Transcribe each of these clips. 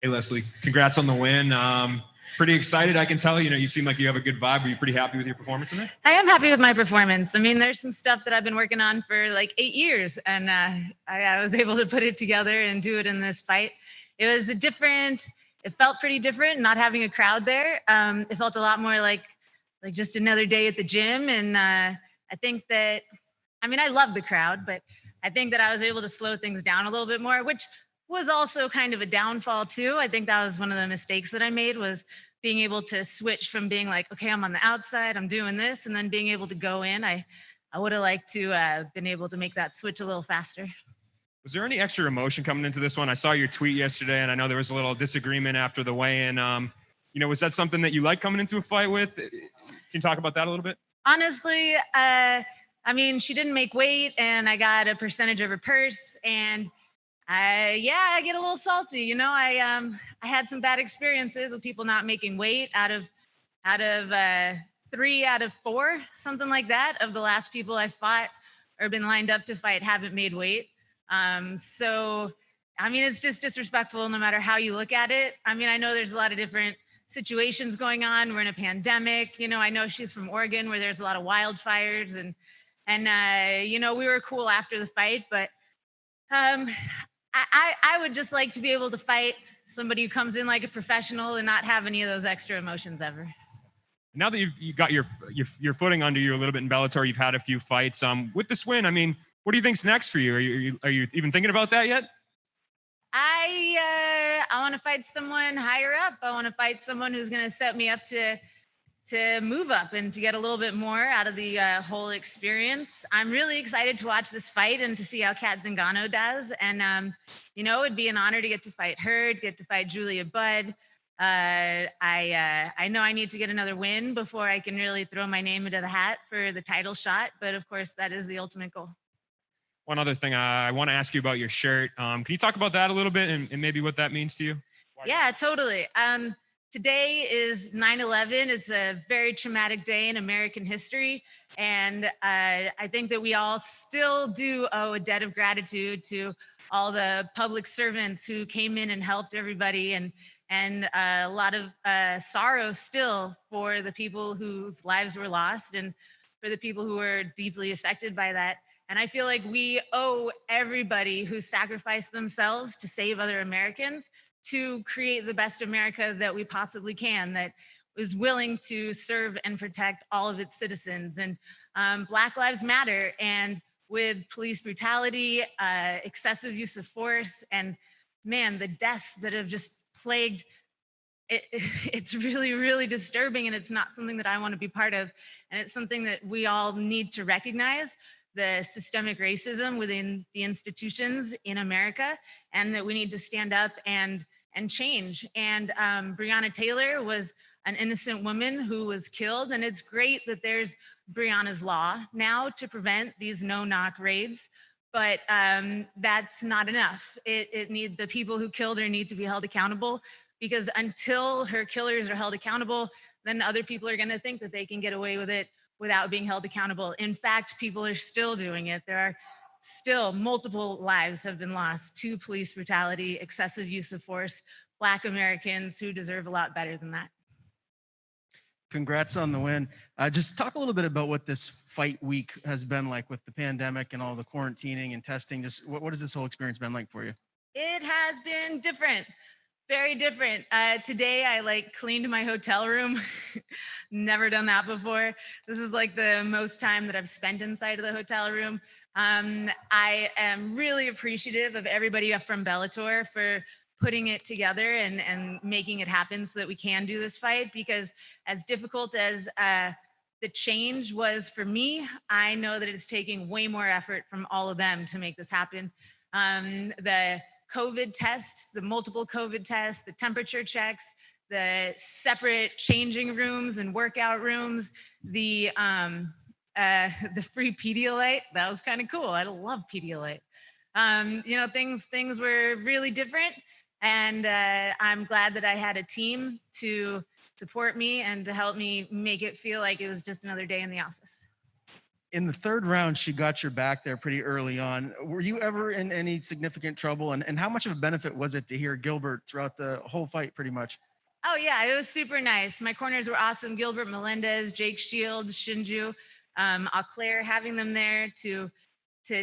Hey, Leslie, congrats on the win. Pretty excited, I can tell. You seem like you have a good vibe. Are you pretty happy with your performance in there? I am happy with my performance. I mean, there's some stuff that I've been working on for like 8 years, and I was able to put it together and do it in this fight. It felt pretty different not having a crowd there. It felt a lot more like just another day at the gym. And I think that, I mean, I love the crowd, but I think that I was able to slow things down a little bit more, which was also kind of a downfall too. I think that was one of the mistakes that I made, was being able to switch from being like, okay, I'm on the outside, I'm doing this, and then being able to go in. I would have liked to been able to make that switch a little faster. Was there any extra emotion coming into this one? I saw your tweet yesterday, and I know there was a little disagreement after the weigh-in. Was that something that you like coming into a fight with? Can you talk about that a little bit? Honestly, I mean, she didn't make weight, and I got a percentage of her purse, and I get a little salty. I had some bad experiences with people not making weight. Out of 3 out of 4, something like that, of the last people I fought or been lined up to fight haven't made weight. So, I mean, it's just disrespectful no matter how you look at it. I mean, I know there's a lot of different situations going on. We're in a pandemic. I know she's from Oregon, where there's a lot of wildfires, and we were cool after the fight, but I would just like to be able to fight somebody who comes in like a professional and not have any of those extra emotions ever. Now that you got your footing under you a little bit in Bellator, you've had a few fights. With this win, I mean, what do you think's next for you? Are you even thinking about that yet? I want to fight someone higher up. I want to fight someone who's going to set me up to move up and to get a little bit more out of the whole experience. I'm really excited to watch this fight and to see how Kat Zingano does. And, it'd be an honor to get to fight her, to get to fight Julia Budd. I know I need to get another win before I can really throw my name into the hat for the title shot. But of course, that is the ultimate goal. One other thing, I want to ask you about your shirt. Can you talk about that a little bit and maybe what that means to you? Yeah, totally. Today is 9/11. It's a very traumatic day in American history. And I think that we all still do owe a debt of gratitude to all the public servants who came in and helped everybody, and a lot of sorrow still for the people whose lives were lost and for the people who were deeply affected by that. And I feel like we owe everybody who sacrificed themselves to save other Americans to create the best America that we possibly can, that is willing to serve and protect all of its citizens. And Black Lives Matter. And with police brutality, excessive use of force, and man, the deaths that have just plagued it's really, really disturbing. And it's not something that I want to be part of. And it's something that we all need to recognize, the systemic racism within the institutions in America, and that we need to stand up and change. And Breonna Taylor was an innocent woman who was killed. And it's great that there's Breonna's Law now to prevent these no-knock raids. But that's not enough. The people who killed her need to be held accountable, because until her killers are held accountable, then other people are going to think that they can get away with it without being held accountable. In fact, people are still doing it. There are still multiple lives have been lost to police brutality, excessive use of force, Black Americans who deserve a lot better than that. Congrats on the win. Just talk a little bit about what this fight week has been like with the pandemic and all the quarantining and testing. Just what has this whole experience been like for you? It has been different. Very different. Today, I cleaned my hotel room. Never done that before. This is the most time that I've spent inside of the hotel room. I am really appreciative of everybody from Bellator for putting it together and making it happen so that we can do this fight, because as difficult as the change was for me, I know that it's taking way more effort from all of them to make this happen. The COVID tests, the multiple COVID tests, the temperature checks, the separate changing rooms and workout rooms, the free Pedialyte. That was kind of cool. I love Pedialyte. Things were really different. And I'm glad that I had a team to support me and to help me make it feel like it was just another day in the office. In the third round, she got your back there pretty early on. Were you ever in any significant trouble? And how much of a benefit was it to hear Gilbert throughout the whole fight, pretty much? Oh yeah, it was super nice. My corners were awesome. Gilbert Melendez, Jake Shields, Shinju, Auclair, having them there to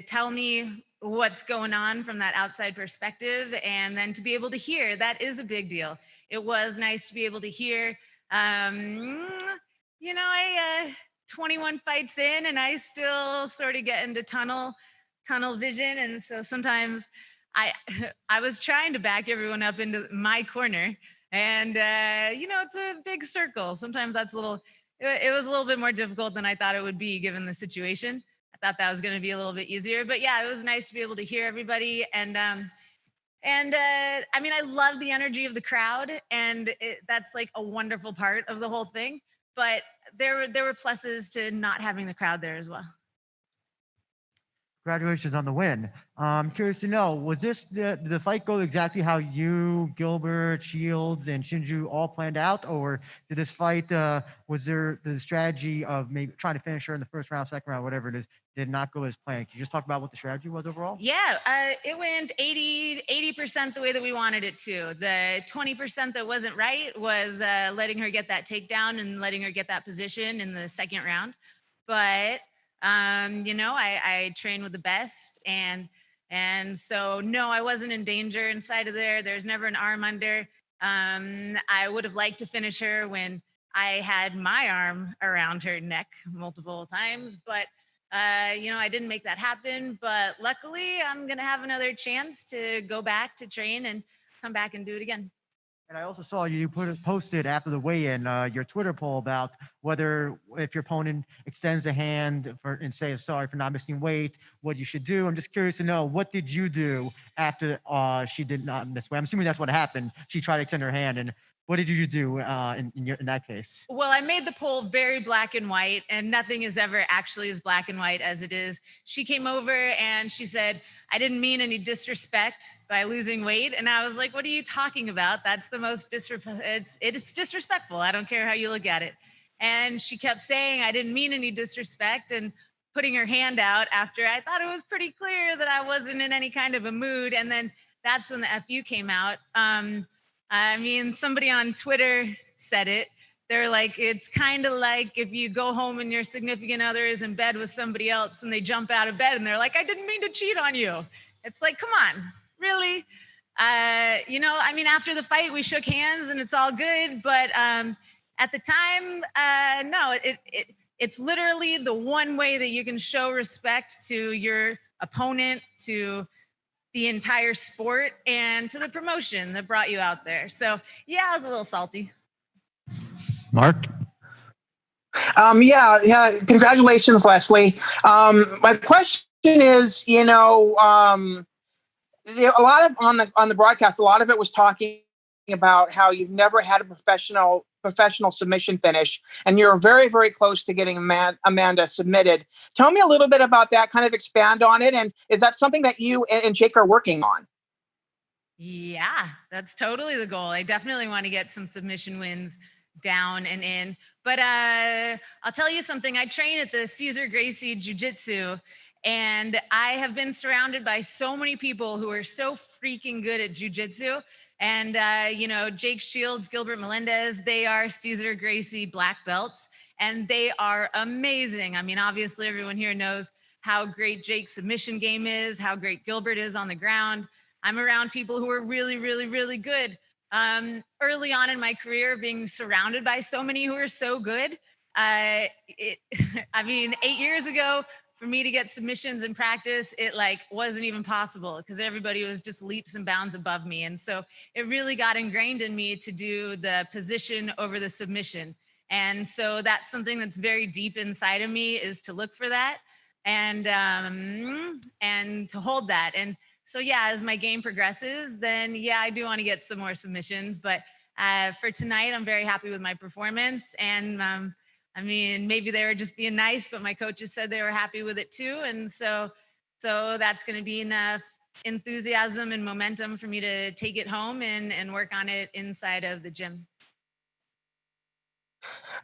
tell me what's going on from that outside perspective, and then to be able to hear, that is a big deal. It was nice to be able to hear. I 21 fights in, and I still sort of get into tunnel vision, and so sometimes I I was trying to back everyone up into my corner, and it's a big circle. Sometimes that's a little. It was a little bit more difficult than I thought it would be given the situation. I thought that was going to be a little bit easier, but yeah, it was nice to be able to hear everybody. I mean, I love the energy of the crowd, and that's like a wonderful part of the whole thing. But there were pluses to not having the crowd there as well. Congratulations on the win. I'm curious to know, was this did the fight go exactly how you, Gilbert, Shields, and Shinju all planned out, or did this fight was there the strategy of maybe trying to finish her in the first round, second round, whatever it is, did not go as planned? Can you just talk about what the strategy was overall? Yeah, it went 80% the way that we wanted it to. The 20% that wasn't right was letting her get that takedown and letting her get that position in the second round. But I train with the best, and so no, I wasn't in danger inside of there. There's never an arm under. I would have liked to finish her when I had my arm around her neck multiple times, but I didn't make that happen. But luckily, I'm gonna have another chance to go back to train and come back and do it again. And I also saw you posted after the weigh-in your Twitter poll about whether if your opponent extends a hand and say sorry for not missing weight, what you should do. I'm just curious to know, what did you do after she did not miss weight? I'm assuming that's what happened. She tried to extend her hand, and what did you do in that case? Well, I made the poll very black and white, and nothing is ever actually as black and white as it is. She came over and she said, I didn't mean any disrespect by losing weight. And I was like, what are you talking about? That's the most it's disrespectful. I don't care how you look at it. And she kept saying, I didn't mean any disrespect, and putting her hand out after I thought it was pretty clear that I wasn't in any kind of a mood. And then that's when the FU came out. I mean, somebody on Twitter said it. They're like, it's kind of like if you go home and your significant other is in bed with somebody else and they jump out of bed and they're like, I didn't mean to cheat on you. It's like, come on, really? I mean, after the fight, we shook hands and it's all good. But at the time, no, it's literally the one way that you can show respect to your opponent, to the entire sport, and to the promotion that brought you out there. So yeah, I was a little salty. Mark? Yeah. Congratulations, Leslie. My question is, a lot of on the broadcast, a lot of it was talking about how you've never had a professional submission finish, and you're very, very close to getting Amanda submitted. Tell me a little bit about that, kind of expand on it. And is that something that you and Jake are working on? Yeah, that's totally the goal. I definitely want to get some submission wins down and in. But I'll tell you something. I train at the Cesar Gracie Jiu-Jitsu, and I have been surrounded by so many people who are so freaking good at jiu-jitsu. And, Jake Shields, Gilbert Melendez, they are Cesar Gracie black belts, and they are amazing. I mean, obviously, everyone here knows how great Jake's submission game is, how great Gilbert is on the ground. I'm around people who are really, really, really good. Early on in my career, being surrounded by so many who are so good, 8 years ago, for me to get submissions in practice, it wasn't even possible because everybody was just leaps and bounds above me. And so it really got ingrained in me to do the position over the submission. And so that's something that's very deep inside of me, is to look for that and to hold that. And so, yeah, as my game progresses, then yeah, I do want to get some more submissions, but for tonight, I'm very happy with my performance. And maybe they were just being nice, but my coaches said they were happy with it too. And so that's going to be enough enthusiasm and momentum for me to take it home and work on it inside of the gym.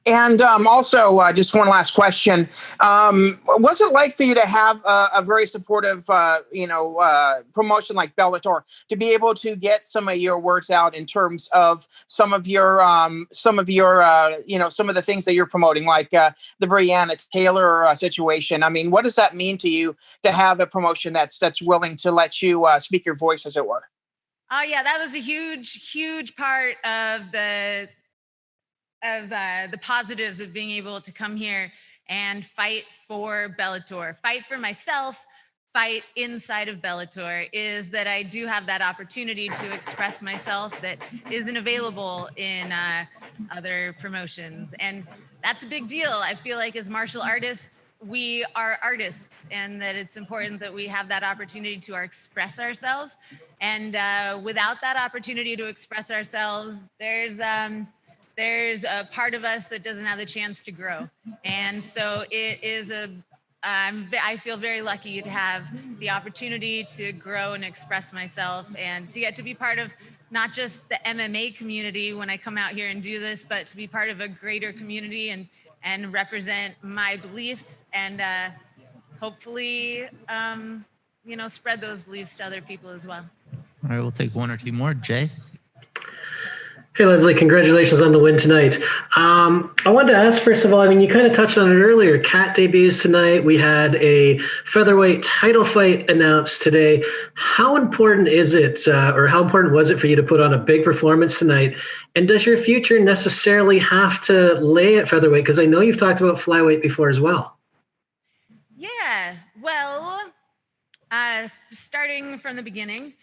And also, just one last question. What's it like for you to have a very supportive, promotion like Bellator, to be able to get some of your words out in terms of some of the things that you're promoting, like the Breonna Taylor situation? I mean, what does that mean to you to have a promotion that's willing to let you speak your voice, as it were? Oh yeah, that was a huge part of the positives of being able to come here and fight for Bellator, fight for myself, fight inside of Bellator, is that I do have that opportunity to express myself that isn't available in other promotions. And that's a big deal. I feel like as martial artists, we are artists, and that it's important that we have that opportunity to express ourselves. And without that opportunity to express ourselves, there's a part of us that doesn't have the chance to grow. And so it is I feel very lucky to have the opportunity to grow and express myself, and to get to be part of not just the MMA community when I come out here and do this, but to be part of a greater community and represent my beliefs, and hopefully, spread those beliefs to other people as well. All right, we'll take one or two more. Jay? Hey, Leslie, congratulations on the win tonight. I wanted to ask, first of all, I mean, you kind of touched on it earlier. Kat debuts tonight. We had a featherweight title fight announced today. How important is it, or how important was it for you to put on a big performance tonight? And does your future necessarily have to lay at featherweight? Because I know you've talked about flyweight before as well. Yeah, well, starting from the beginning,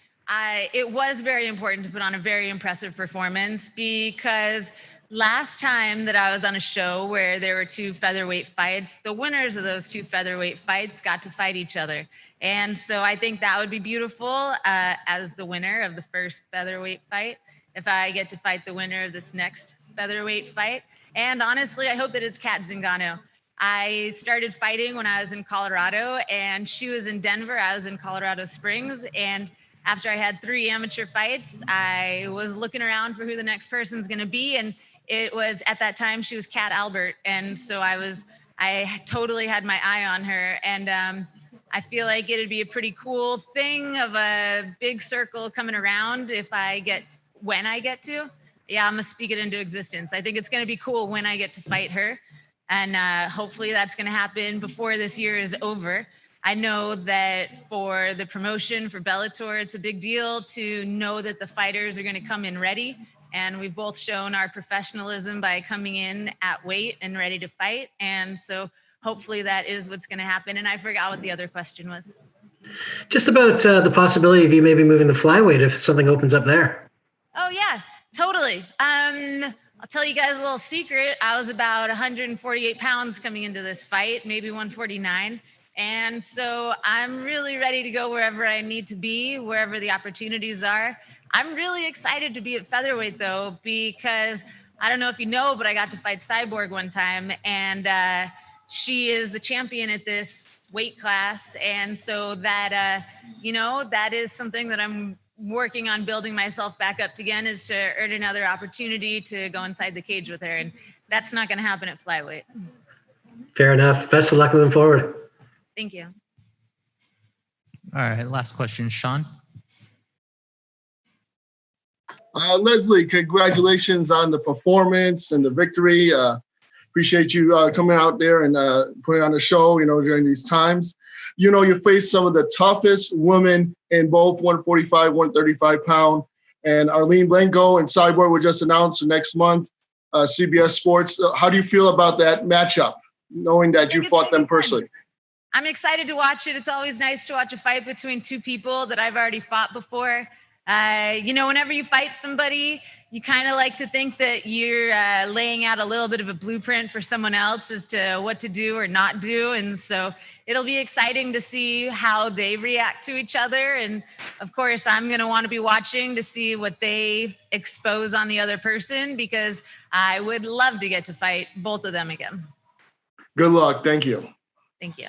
it was very important to put on a very impressive performance, because last time that I was on a show where there were two featherweight fights, the winners of those two featherweight fights got to fight each other. And so I think that would be beautiful as the winner of the first featherweight fight, if I get to fight the winner of this next featherweight fight. And honestly, I hope that it's Kat Zingano. I started fighting when I was in Colorado, and she was in Denver. I was in Colorado Springs. And after I had 3 amateur fights, I was looking around for who the next person's going to be. And it was, at that time, she was Kat Albert. And so I totally had my eye on her. And I feel like it'd be a pretty cool thing of a big circle coming around when I get to. Yeah, I'm going to speak it into existence. I think it's going to be cool when I get to fight her. And hopefully that's going to happen before this year is over. I know that for the promotion, for Bellator, it's a big deal to know that the fighters are going to come in ready. And we've both shown our professionalism by coming in at weight and ready to fight. And so hopefully that is what's going to happen. And I forgot what the other question was. Just about the possibility of you maybe moving to flyweight if something opens up there. Oh, yeah, totally. I'll tell you guys a little secret. I was about 148 pounds coming into this fight, maybe 149. And so I'm really ready to go wherever I need to be, wherever the opportunities are. I'm really excited to be at featherweight, though, because I don't know if you know, but I got to fight Cyborg one time, and she is the champion at this weight class. And so that, that is something that I'm working on building myself back up again, is to earn another opportunity to go inside the cage with her. And that's not going to happen at flyweight. Fair enough. Best of luck moving forward. Thank you. All right, last question, Sean. Leslie, congratulations on the performance and the victory. Appreciate you coming out there and putting on a show, during these times. You face some of the toughest women in both 145, 135 pound. And Arlene Blanco and Cyborg were just announced for next month, CBS Sports. How do you feel about that matchup, knowing that you fought them personally? I'm excited to watch it. It's always nice to watch a fight between two people that I've already fought before. Whenever you fight somebody, you kind of like to think that you're laying out a little bit of a blueprint for someone else as to what to do or not do. And so it'll be exciting to see how they react to each other. And of course, I'm going to want to be watching to see what they expose on the other person, because I would love to get to fight both of them again. Good luck. Thank you. Thank you.